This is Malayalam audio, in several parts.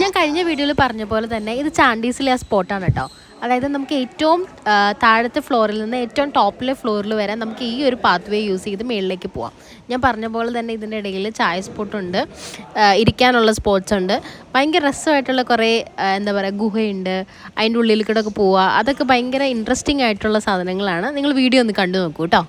ഞാൻ കഴിഞ്ഞ വീഡിയോയിൽ പറഞ്ഞ പോലെ തന്നെ ഇത് ചാണ്ടീസിലെ ആ സ്പോട്ടാണ് കേട്ടോ. അതായത് നമുക്ക് ഏറ്റവും താഴത്തെ ഫ്ലോറിൽ നിന്ന് ഏറ്റവും ടോപ്പിലെ ഫ്ലോറിൽ വരെ നമുക്ക് ഈ ഒരു പാത്ത് വേ യൂസ് ചെയ്ത് മുകളിലേക്ക് പോവാം. ഞാൻ പറഞ്ഞ പോലെ തന്നെ ഇതിൻ്റെ ഇടയിൽ ചായ സ്പോട്ടുണ്ട്, ഇരിക്കാനുള്ള സ്പോട്ട്സ് ഉണ്ട്, ഭയങ്കര രസമായിട്ടുള്ള കുറേ എന്താ പറയുക ഗുഹയുണ്ട്. അതിൻ്റെ ഉള്ളിൽ കൂടെ ഒക്കെ പോവുക, അതൊക്കെ ഭയങ്കര ഇൻട്രസ്റ്റിംഗ് ആയിട്ടുള്ള സാധനങ്ങളാണ്. നിങ്ങൾ വീഡിയോ ഒന്ന് കണ്ടു നോക്കൂ കേട്ടോ.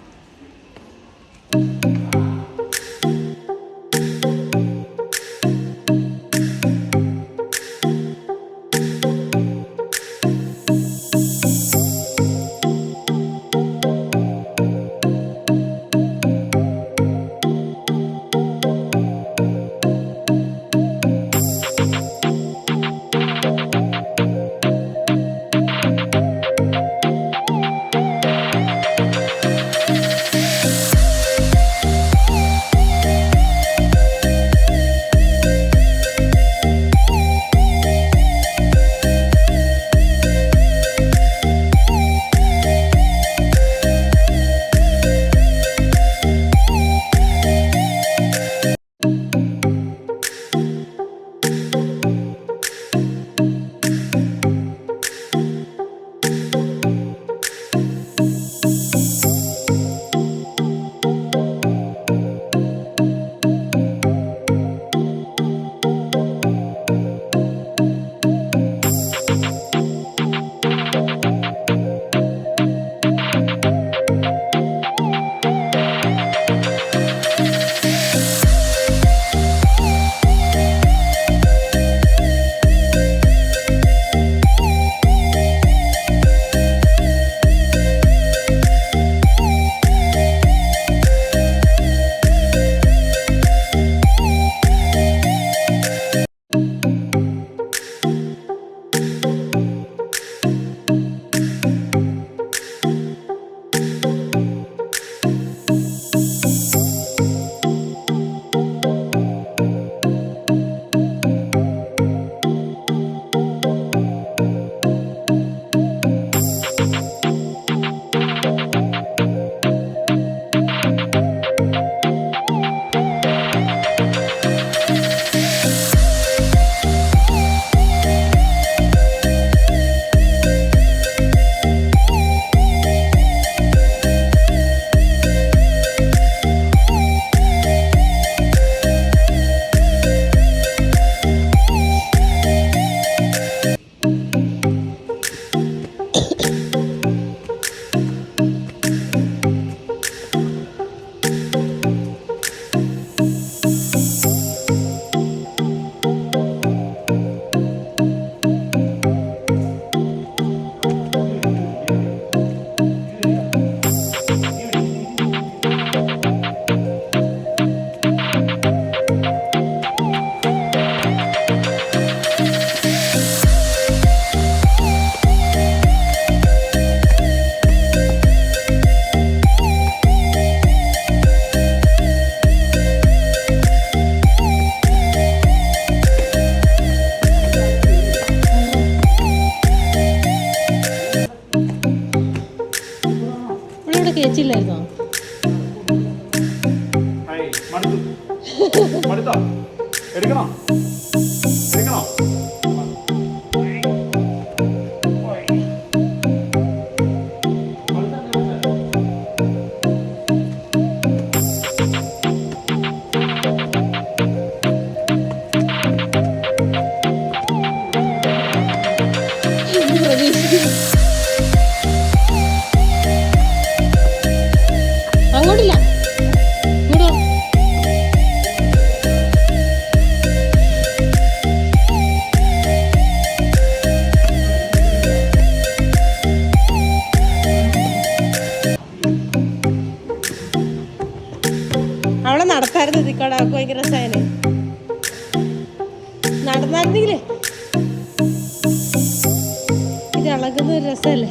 കേച്ചില്ലായിരുന്നോ? എടുക്കണം അങ്ങോട്ടില്ല, ഇങ്ങോട്ടോ. അവളെ നടത്തായിരുന്നു ഇതിക്കട, അവൾക്ക് ഭയങ്കര രസായനെ. നടന്നായിരുന്നെങ്കിലേ ഇത് ഇളകുന്ന ഒരു രസമല്ലേ.